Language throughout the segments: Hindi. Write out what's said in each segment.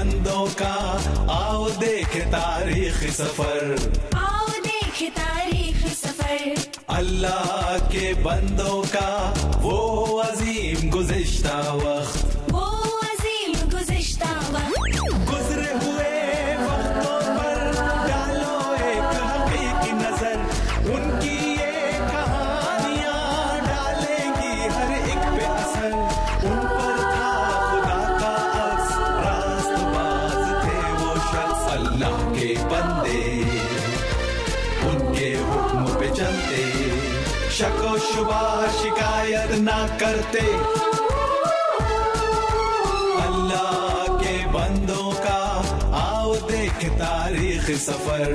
बंदों का आओ देखे तारीख सफर, आओ देखे तारीख सफर। अल्लाह के बंदों का वो अजीम गुज़िश्ता वक्त, वो अजीम गुज़िश्ता वक्त। गुजरे हुए वक्तों पर डालो एक हकीकी नजर, उनकी ये कहानियां डालेंगी हर एक पे असर। उन पर था खुदा का अक्स, रास्तबाज थे वो शख्स, अल्लाह के बंदे उनके हुक्म पे चलते, शको शुबा शिकायत ना करते। अल्लाह के बंदों का आओ देख तारीख सफर।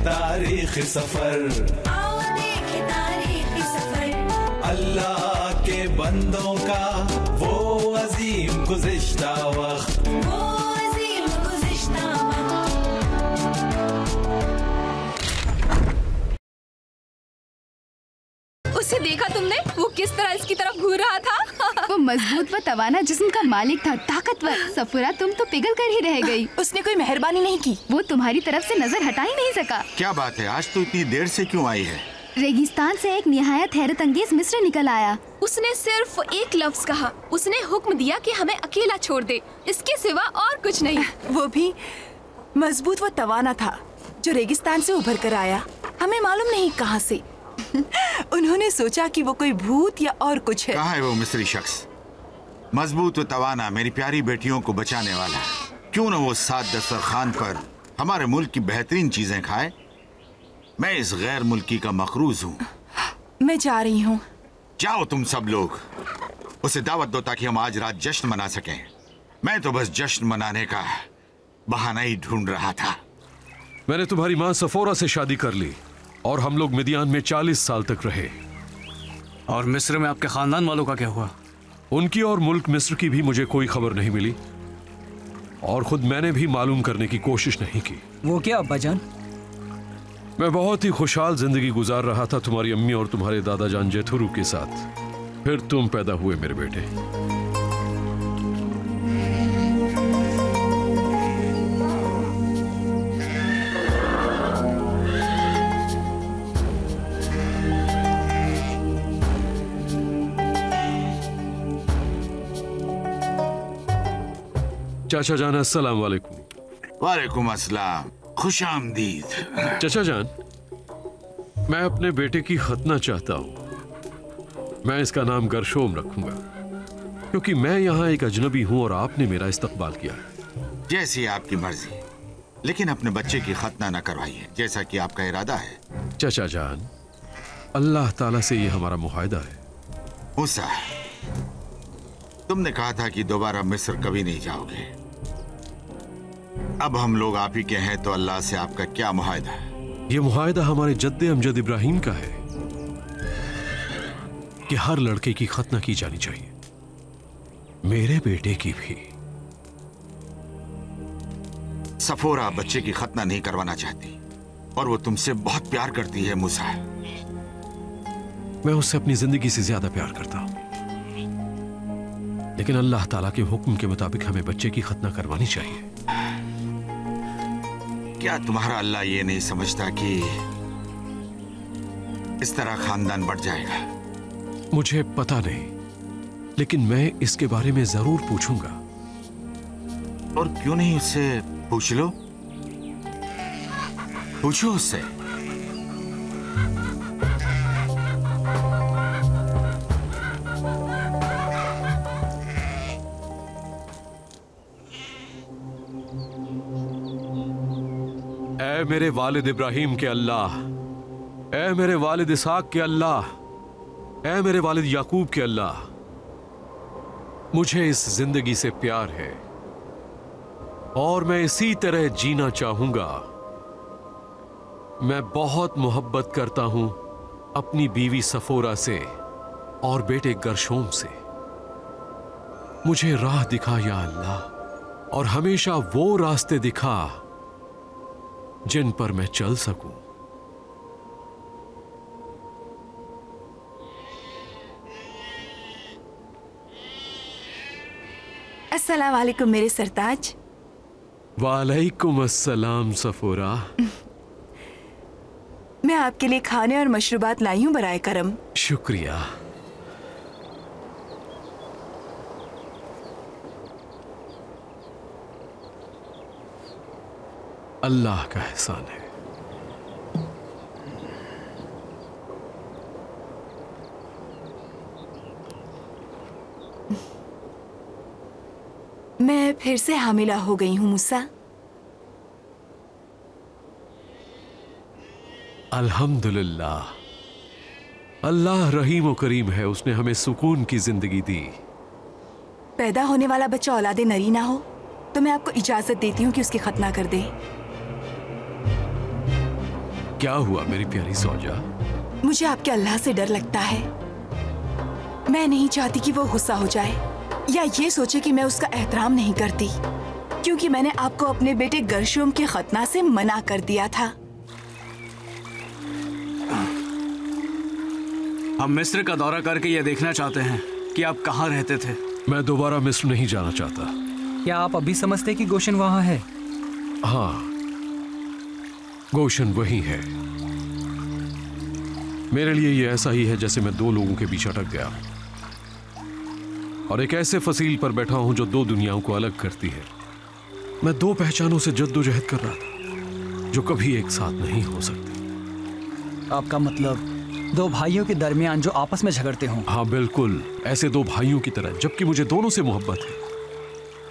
तारीख सफर, आओ देखे तारीख सफर। अल्लाह के बंदों का वो अजीम गुज़िश्ता वक्त, वो अजीम गुज़िश्ता वक्त। उसे देखा तुमने? वो किस तरह इसकी तरफ घूर रहा था। वो मजबूत व तवाना जिस्म का मालिक था, ताकतवर। सफुरा तुम तो पिघल कर ही रह गई। उसने कोई मेहरबानी नहीं की, वो तुम्हारी तरफ से नजर हटा ही नहीं सका। क्या बात है, आज तो इतनी देर से क्यों आई है? रेगिस्तान से एक निहायत हैरत अंगेज मिस्र निकल आया। उसने सिर्फ एक लफ्ज कहा, उसने हुक्म दिया कि हमें अकेला छोड़ दे, इसके सिवा और कुछ नहीं। वो भी मजबूत व तवाना था जो रेगिस्तान से उभर कर आया, हमें मालूम नहीं कहाँ से। उन्होंने सोचा कि वो कोई भूत या और कुछ है। कहाँ है वो मिस्री शख्स, मजबूत व तवाना, मेरी प्यारी बेटियों को बचाने वाला? क्यों न वो सात दस्तरखान पर हमारे मुल्क की बेहतरीन चीजें खाए। मैं इस गैर मुल्की का मखरूज हूँ। मैं जा रही हूँ। जाओ तुम सब लोग, उसे दावत दो ताकि हम आज रात जश्न मना सकें। मैं तो बस जश्न मनाने का बहाना ही ढूंढ रहा था। मैंने तुम्हारी माँ सफोरा से शादी कर ली और हम लोग मिदियान में 40 साल तक रहे। और मिस्र में आपके खानदान वालों का क्या हुआ? उनकी और मुल्क मिस्र की भी मुझे कोई खबर नहीं मिली और खुद मैंने भी मालूम करने की कोशिश नहीं की। वो क्या अब्बाजान? मैं बहुत ही खुशहाल जिंदगी गुजार रहा था तुम्हारी अम्मी और तुम्हारे दादा जान जेथुरु के साथ। फिर तुम पैदा हुए मेरे बेटे। चाचा जान अस्सलाम वालेकुम। वालेकुम अस्सलाम, खुश आमदीद। चाचा जान, मैं अपने बेटे की खतना चाहता हूँ। मैं इसका नाम गरशोम रखूंगा क्योंकि मैं यहाँ एक अजनबी हूँ और आपने मेरा इस्तकबाल किया है। जैसी आपकी मर्जी, लेकिन अपने बच्चे की खतना न करवाइए जैसा कि आपका इरादा है। चाचा जान, अल्लाह ताला से ये हमारा मुआहदा है। मूसा, तुमने कहा था कि दोबारा मिस्र कभी नहीं जाओगे। अब हम लोग आप ही के हैं तो अल्लाह से आपका क्या मुआहदा है? ये मुआहदा हमारे जद्दे अमजद इब्राहिम का है कि हर लड़के की खतना की जानी चाहिए, मेरे बेटे की भी। सफोरा बच्चे की खतना नहीं करवाना चाहती और वो तुमसे बहुत प्यार करती है मूसा। मैं उससे अपनी जिंदगी से ज्यादा प्यार करता हूं, लेकिन अल्लाह ताला के हुक्म के मुताबिक हमें बच्चे की खतना करवानी चाहिए। क्या तुम्हारा अल्लाह ये नहीं समझता कि इस तरह खानदान बढ़ जाएगा? मुझे पता नहीं, लेकिन मैं इसके बारे में जरूर पूछूंगा। और क्यों नहीं उससे पूछ लो, पूछो उससे। ऐ मेरे वालिद इब्राहिम के अल्लाह, ऐ मेरे वालिद इसाक के अल्लाह, ऐ मेरे वालिद याकूब के अल्लाह, मुझे इस जिंदगी से प्यार है और मैं इसी तरह जीना चाहूंगा। मैं बहुत मोहब्बत करता हूं अपनी बीवी सफोरा से और बेटे गरशोम से। मुझे राह दिखा या अल्लाह, और हमेशा वो रास्ते दिखा जिन पर मैं चल सकूं। अस्सलाम वालेकुम मेरे सरताज। वालेकुम अस्सलाम सफोरा। मैं आपके लिए खाने और मशरूबात लाई हूँ बराए करम। शुक्रिया। अल्लाह का एहसान है। मैं फिर से हामिला हो गई हूँ मूसा। अल्हम्दुलिल्लाह, अल्लाह रहीम व करीम है, उसने हमें सुकून की जिंदगी दी। पैदा होने वाला बच्चा औलादे नरी ना हो तो मैं आपको इजाजत देती हूँ कि उसकी खतना कर दे। क्या हुआ मेरी प्यारी सौजा? मुझे आपके अल्लाह से डर लगता है। मैं नहीं चाहती कि वो गुस्सा हो जाए या ये सोचे कि मैं उसका एहतराम नहीं करती, क्योंकि मैंने आपको अपने बेटे गरशोम के खतना से मना कर दिया था। हम मिस्र का दौरा करके ये देखना चाहते हैं कि आप कहाँ रहते थे। मैं दोबारा मिस्र नहीं जाना चाहता। क्या आप अभी समझते कि गोशन वहाँ है? हाँ, गोशन वही है। मेरे लिए ये ऐसा ही है जैसे मैं दो लोगों के बीच अटक गया और एक ऐसे फसील पर बैठा हूं जो दो दुनियाओं को अलग करती है। मैं दो पहचानों से जद्दोजहद कर रहा था जो कभी एक साथ नहीं हो सकती। आपका मतलब दो भाइयों के दरमियान जो आपस में झगड़ते हों? हाँ बिल्कुल, ऐसे दो भाइयों की तरह, जबकि मुझे दोनों से मोहब्बत है,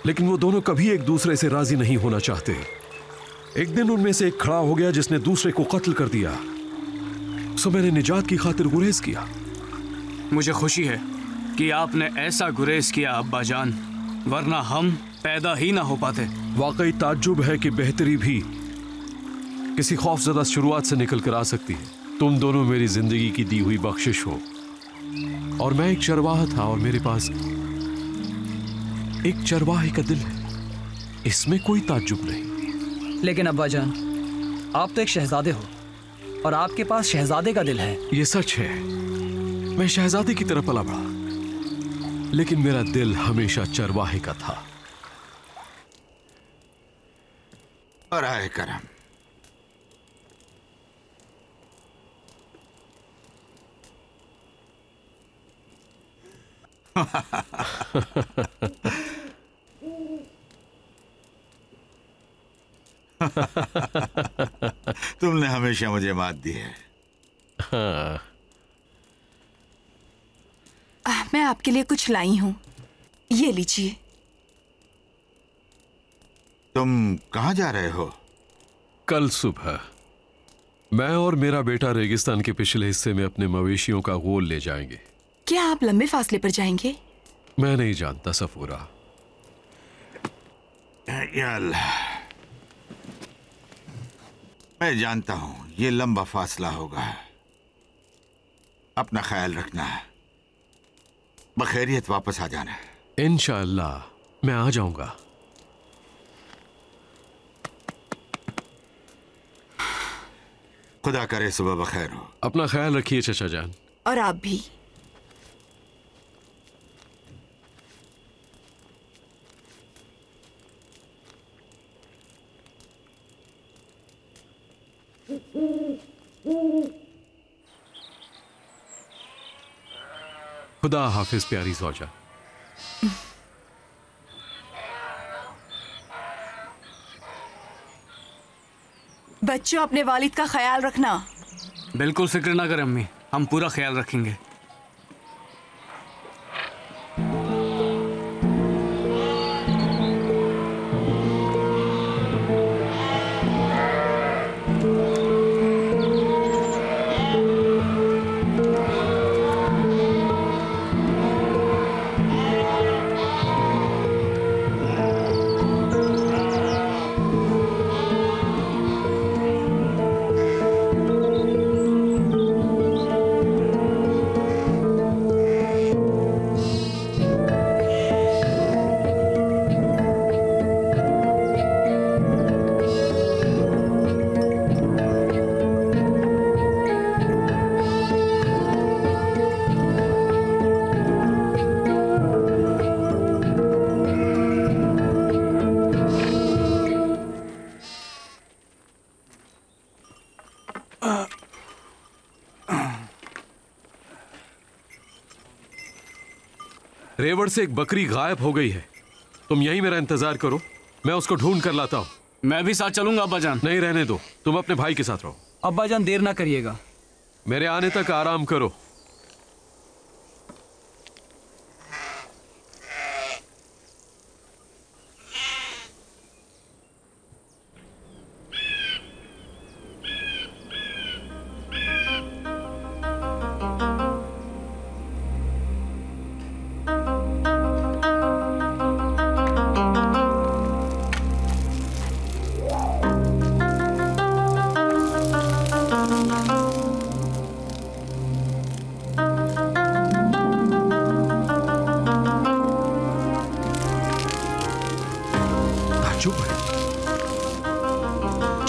लेकिन वो दोनों कभी एक दूसरे से राजी नहीं होना चाहते। एक दिन उनमें से एक खड़ा हो गया जिसने दूसरे को कत्ल कर दिया, सो मैंने निजात की खातिर गुरेज किया। मुझे खुशी है कि आपने ऐसा गुरेज किया अब्बा जान, वरना हम पैदा ही ना हो पाते। वाकई ताज्जुब है कि बेहतरी भी किसी खौफजदा शुरुआत से निकल कर आ सकती है। तुम दोनों मेरी जिंदगी की दी हुई बख्शिश हो, और मैं एक चरवाहा था और मेरे पास एक चरवाहे का दिल है, इसमें कोई ताज्जुब नहीं। लेकिन अब्बा जान, आप तो एक शहजादे हो और आपके पास शहजादे का दिल है। ये सच है, मैं शहजादे की तरह पला बड़ा, लेकिन मेरा दिल हमेशा चरवाहे का था। बराए करम। तुमने हमेशा मुझे मात दी है। हाँ। मैं आपके लिए कुछ लाई हूँ, ये लीजिए। तुम कहाँ जा रहे हो? कल सुबह मैं और मेरा बेटा रेगिस्तान के पिछले हिस्से में अपने मवेशियों का गोल ले जाएंगे। क्या आप लंबे फासले पर जाएंगे? मैं नहीं जानता सफूरा। या अल्लाह, मैं जानता हूं ये लंबा फासला होगा। अपना ख्याल रखना, बखैरियत वापस आ जाना। इंशाअल्लाह मैं आ जाऊंगा। खुदा करे सुबह बखैर हो। अपना ख्याल रखिए चचा जान। और आप भी। खुदा हाफिज प्यारी ज़ौजा। बच्चों, अपने वालिद का ख्याल रखना। बिल्कुल फिक्र ना करें अम्मी, हम पूरा ख्याल रखेंगे। रेवड़ से एक बकरी गायब हो गई है। तुम यहीं मेरा इंतजार करो, मैं उसको ढूंढ कर लाता हूँ। मैं भी साथ चलूंगा अब्बाजान। नहीं, रहने दो, तुम अपने भाई के साथ रहो। अब्बाजान देर ना करिएगा। मेरे आने तक आराम करो।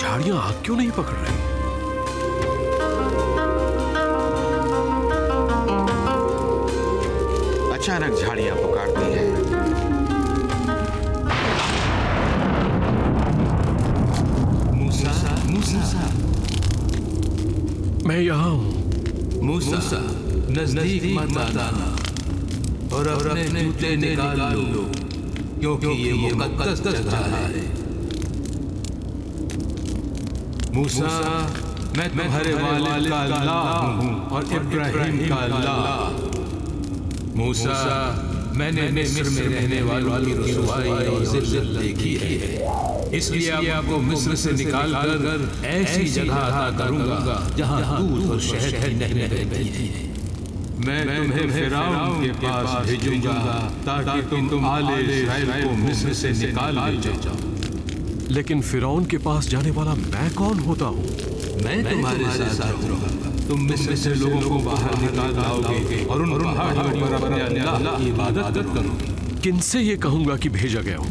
झाड़ियां आग क्यों नहीं पकड़ रही? अचानक झाड़ियां पुकारती हैं। मूसा, मूसा, मैं यहाँ हूँ। मूसा, नजदीक मत आना और अपने जूते निकाल लो, क्योंकि ये मुकद्दस जगह है। मूसा, मैं तुम्हारे वालिद का अल्लाह हूँ और इब्राहिम का अल्लाह। मूसा, मैंने मिस्र में रहने वालों की रुसवाई और जिल्लत देखी है, इसलिए आपको मिस्र से निकाल कर ऐसी जगह अता करूंगा जहाँ दूध और शहद नहीं रहती है। मैं तुम्हें फिरौन के पास भेजूंगा ताकि तुम आले इस्राएल को मिस्र से निकाल ले जाओ। लेकिन फिरौन के पास जाने वाला मैं कौन होता हूँ? मैं तुम्हारे साथ रहूंगा। तुम मिस्र से लोगों को बाहर निकाल लाओगे और उन पहाड़ियों पर अपने अल्लाह की इबादत करोगे। किनसे ये कहूंगा कि भेजा गया हूँ?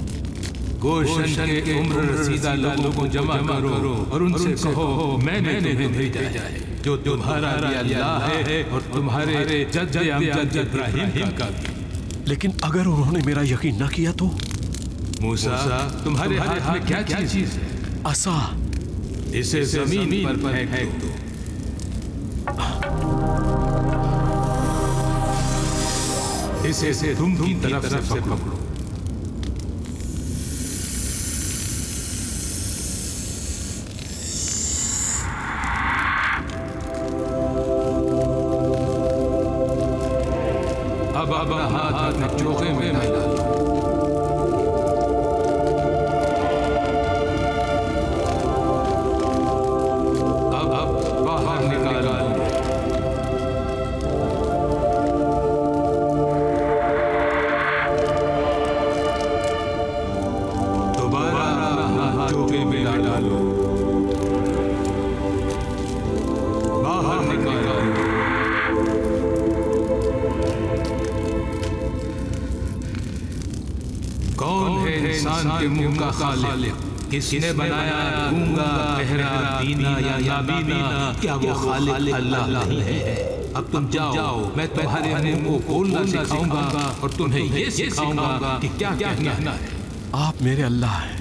गोशन के उम्र रसीदा लोगों को जमा करो और उनसे कहो मैंने तुम्हें भेजा है, जो तुम्हारा अल्लाह है और तुम्हारे जद्द अमजद इब्राहिम का। लेकिन अगर उन्होंने मेरा यकीन न किया तो? मूसा, तुम्हारे हाथ में क्या चीज है? असा। इसे जमीन पर फेंक दो। इसे तुम की तरफ से पकड़ो। अब हाथ अपने चोगे में डालो। कौन है इंसान के मुंह का खालिक? किसने बनाया गूंगा, बहरा, दीना या नाबीना? क्या वो खालिक अल्लाह नहीं है? अब तुम जाओ, मैं तुम्हारे मुंह को खोलना सिखाऊंगा और तुम्हें ये सिखाऊंगा कि क्या कहना है। आप मेरे अल्लाह हैं।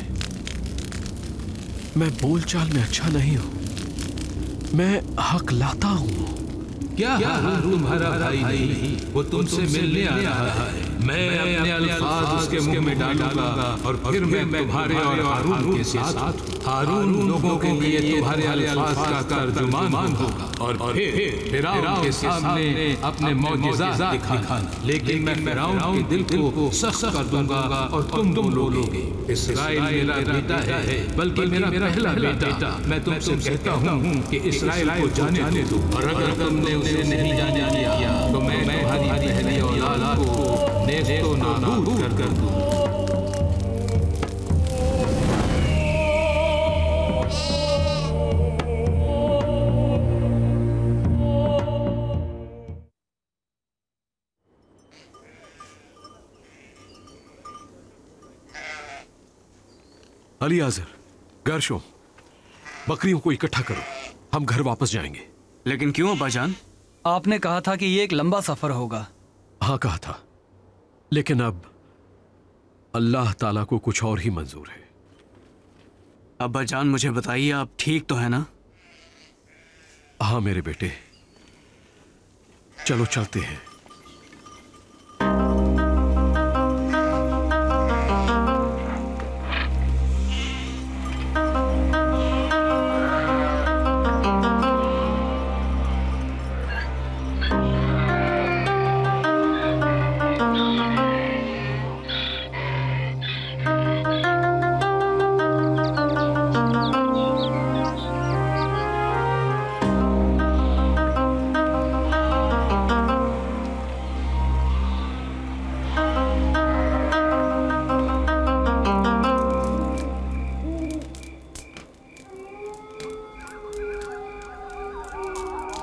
मैं बोलचाल में अच्छा नहीं हूँ, मैं हक लाता हूँ। क्या हारून तुम्हारा भाई नहीं? वो तुमसे मिलने आ रहा है। मैं अपने अल्फाज उसके मुंह में डालूंगा और फिर मैं तुम्हारे और हारून के साथ हारून लोगों के लिए तुम्हारे अल्फाज का तर्जुमान होगा और फिर फिरौन के सामने अपने मौजिज़ात दिखाना। लेकिन मैं फिरौन के दिल को सख्त कर दूंगा और तुम बोलोगे इस्राइल मेरा बेटा है, बल्कि मेरा पहला बेटा। मैं तुमसे कहता हूँ कि इस्राइल को जाने दो, और अगर तुमने उसे नहीं जाने दिया तो मैं तुम्हारी पहली औलाद को नेस्तो नाबूद कर दूं। अली आज़र, गर्शोम, बकरियों को इकट्ठा करो, हम घर वापस जाएंगे। लेकिन क्यों अब्बाजान? आपने कहा था कि ये एक लंबा सफर होगा। हाँ कहा था, लेकिन अब अल्लाह ताला को कुछ और ही मंजूर है। अब्बाजान मुझे बताइए, आप ठीक तो है ना? हाँ मेरे बेटे, चलो चलते हैं।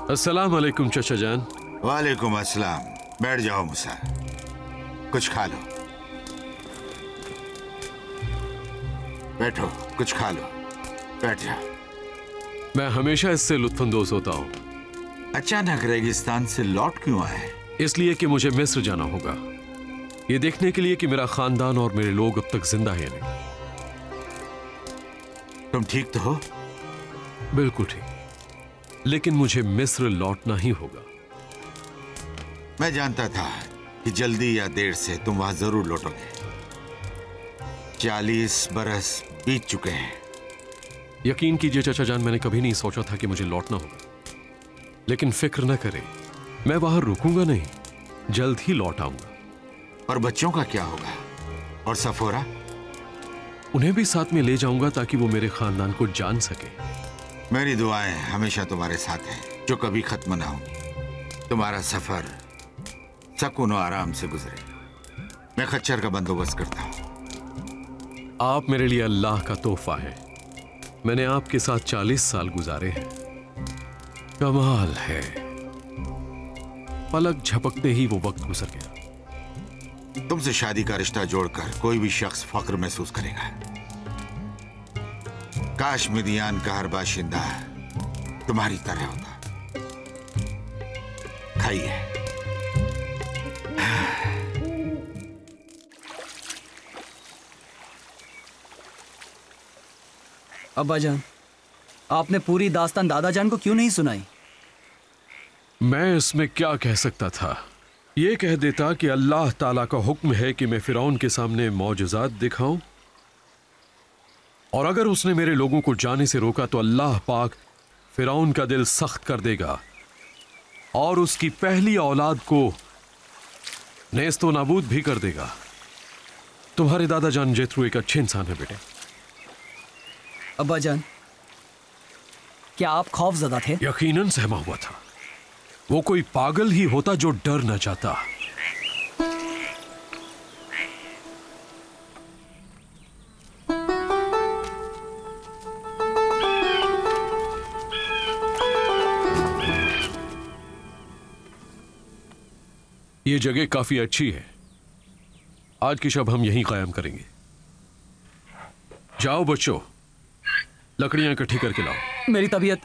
अस्सलाम वालेकुम चाचा जान। वालेकुम अस्सलाम। बैठ जाओ मूसा, कुछ खा लो। बैठो, कुछ खा लो, बैठ जाओ। मैं हमेशा इससे लुत्फानंदोज होता हूँ। अचानक रेगिस्तान से लौट क्यों आए? इसलिए कि मुझे मिस्र जाना होगा, ये देखने के लिए कि मेरा खानदान और मेरे लोग अब तक जिंदा हैं या नहीं। तुम ठीक तो हो? बिल्कुल ठीक, लेकिन मुझे मिस्र लौटना ही होगा। मैं जानता था कि जल्दी या देर से तुम वहां जरूर लौटोगे। 40 बरस बीत चुके हैं। यकीन कीजिए चाचा जान, मैंने कभी नहीं सोचा था कि मुझे लौटना होगा, लेकिन फिक्र न करें, मैं वहां रुकूंगा नहीं, जल्द ही लौट आऊंगा। और बच्चों का क्या होगा? और सफोरा? उन्हें भी साथ में ले जाऊंगा ताकि वो मेरे खानदान को जान सके। मेरी दुआएं हमेशा तुम्हारे साथ हैं, जो कभी खत्म ना होंगी। तुम्हारा सफर सुकून और आराम से गुजरे। मैं खच्चर का बंदोबस्त करता हूँ। आप मेरे लिए अल्लाह का तोहफा है। मैंने आपके साथ 40 साल गुजारे हैं। कमाल है, पलक झपकते ही वो वक्त गुजर गया। तुमसे शादी का रिश्ता जोड़कर कोई भी शख्स फख्र महसूस करेगा। काश मिदियान का हर बाशिंदा तुम्हारी तरह होता। खाइए। अब्बाजान, आपने पूरी दास्तान दादाजान को क्यों नहीं सुनाई? मैं इसमें क्या कह सकता था? ये कह देता कि अल्लाह ताला का हुक्म है कि मैं फिरौन के सामने मौजज़ात दिखाऊं, और अगर उसने मेरे लोगों को जाने से रोका तो अल्लाह पाक फिरौन का दिल सख्त कर देगा और उसकी पहली औलाद को नेस्तो नाबूद भी कर देगा। तुम्हारे दादाजान जेथरू एक अच्छे इंसान है बेटे। अब्बाजान, क्या आप खौफजदा थे? यकीनन सहमा हुआ था। वो कोई पागल ही होता जो डर न जाता। ये जगह काफी अच्छी है। आज की शब हम यहीं कायम करेंगे। जाओ बच्चों, लकड़ियां इकट्ठी करके लाओ। मेरी तबीयत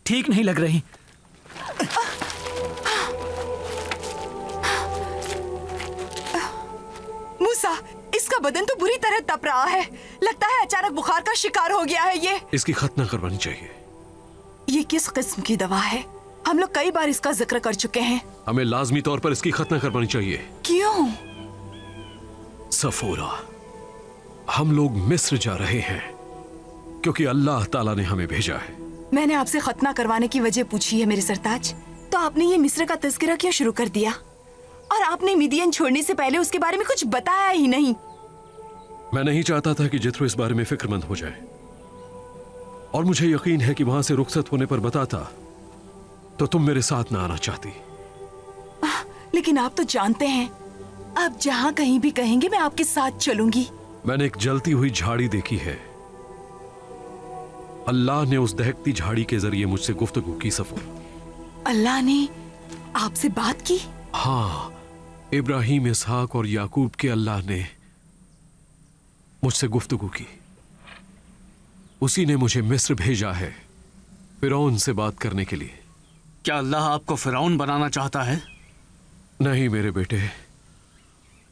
ठीक नहीं लग रही। मूसा, इसका बदन तो बुरी तरह तप रहा है। लगता है अचानक बुखार का शिकार हो गया है ये। इसकी खतना करवानी चाहिए। ये किस किस्म की दवा है? हम लोग कई बार इसका जिक्र कर चुके हैं। हमें लाजमी तौर पर इसकी खतना करवानी चाहिए। क्यों? सफोरा, हम लोग मिस्र जा रहे हैं क्योंकि अल्लाह ताला ने हमें भेजा है। मैंने आपसे खतना करवाने की वजह पूछी है मेरे सरताज, तो आपने ये मिस्र का तज़किरा क्यों शुरू कर दिया? और आपने मिदियन छोड़ने से पहले उसके बारे में कुछ बताया ही नहीं। मैं नहीं चाहता था कि जित्रो इस बारे में फिक्रमंद हो जाए, और मुझे यकीन है कि वहां से रुखसत होने पर बताता तो तुम मेरे साथ ना आना चाहती। लेकिन आप तो जानते हैं, आप जहाँ कहीं भी कहेंगे मैं आपके साथ चलूंगी। मैंने एक जलती हुई झाड़ी देखी है। अल्लाह ने उस दहकती झाड़ी के जरिए मुझसे गुफ्तगू की। सफर, अल्लाह ने आपसे बात की? हाँ, इब्राहिम, इसहाक और याकूब के अल्लाह ने मुझसे गुफ्तगू की। उसी ने मुझे मिस्र भेजा है फिरौन से बात करने के लिए। क्या अल्लाह आपको फिरौन बनाना चाहता है? नहीं मेरे बेटे,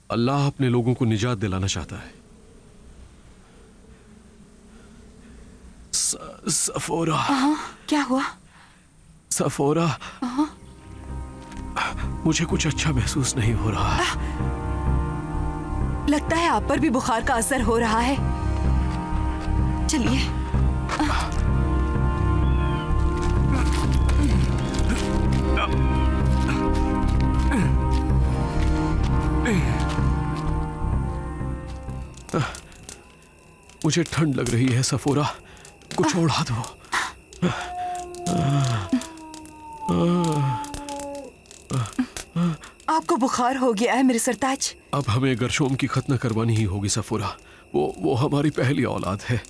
अल्लाह अपने लोगों को निजात दिलाना चाहता है। सफोरा। क्या हुआ? सफोरा, मुझे कुछ अच्छा महसूस नहीं हो रहा। लगता है आप पर भी बुखार का असर हो रहा है। चलिए। मुझे ठंड लग रही है सफोरा, कुछ ओढ़ा दो। आपको बुखार हो गया है मेरे सरताज। अब हमें गरशोम की खतना करवानी ही होगी सफोरा। वो हमारी पहली औलाद है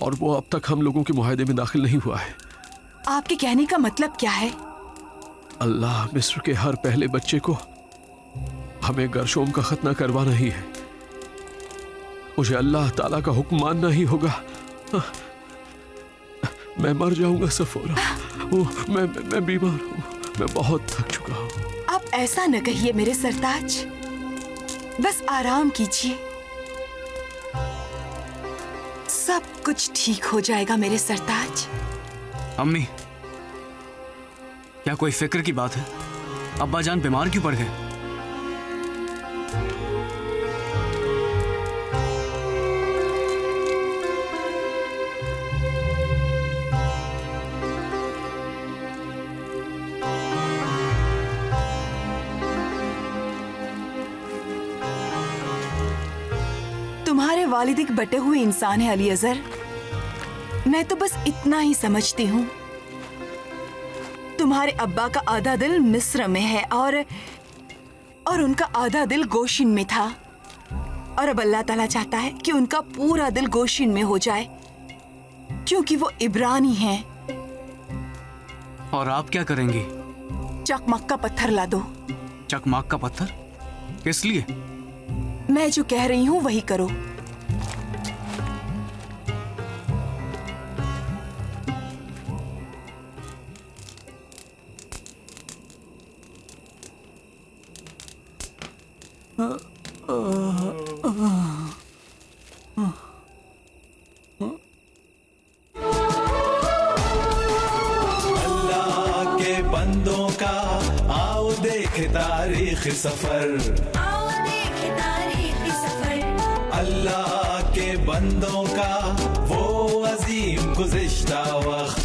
और वो अब तक हम लोगों के मुआहदे में दाखिल नहीं हुआ है। आपके कहने का मतलब क्या है? अल्लाह मिस्र के हर पहले बच्चे को हमें गरशोम का खतना करवाना ही है। मुझे अल्लाह ताला का हुक्म मानना ही होगा। मैं मर जाऊंगा सफोरा। मैं बीमार हूँ, मैं बहुत थक चुका हूँ। आप ऐसा न कहिए मेरे सरताज, बस आराम कीजिए, सब कुछ ठीक हो जाएगा मेरे सरताज। अम्मी, क्या कोई फिक्र की बात है? अब्बा जान बीमार क्यों पड़ गए? तुम्हारे वालिद एक बटे हुए इंसान है अली अजहर। मैं तो बस इतना ही समझती हूँ। तुम्हारे अब्बा का आधा दिल मिस्र में है और उनका आधा दिल गोशिन में था, और अब अल्लाह ताला चाहता है कि उनका पूरा दिल गोशिन में हो जाए क्योंकि वो इब्रानी हैं। और आप क्या करेंगी? चकमक का पत्थर ला दो। चकमक का पत्थर? किस लिए? मैं जो कह रही हूँ वही करो। अल्लाह के बंदों का आओ देखे तारीख सफर। आओ देखे तारीख सफर। अल्लाह के बंदों का वो अजीम गुज़िश्ता वक्त।